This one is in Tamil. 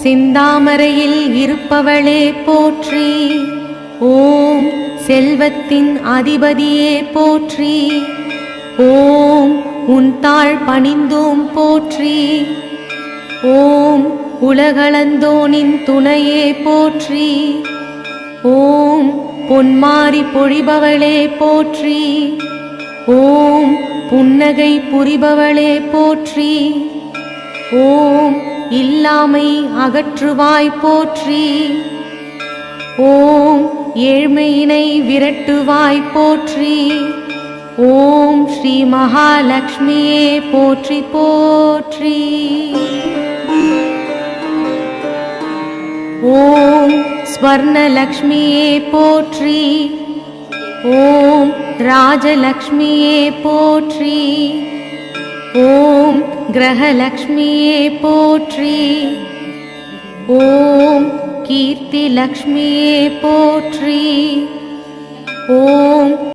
செந்தாமரையில் இருப்பவளே போற்றி. ஓம் செல்வத்தின் அதிபதியே போற்றி. ஓம் உன் தாழ் பணிந்தோம் போற்றி. ஓம் உலகளந்தோனின் துணையே போற்றி. ஓம் பொன்மாரி பொழிபவளே போற்றி. ஓம் புன்னகை புரிபவளே போற்றி. ஓம் இல்லாமை அகற்றுவாய் போற்றி. ஓம் ஏழ்மையினை விரட்டுவாய் போற்றி. ஓம் ஸ்ரீ மகாலட்சுமியே போற்றி போற்றி. ஓம் ஸ்வர்ணலக்ஷ்மியே போற்றி. ஓம் ராஜலக்ஷ்மியே போற்றி. ஓம் கிரகலக்ஷ்மியே போற்றி. ஓம் கீர்த்தி லக்ஷ்மியே போற்றி. ஓம்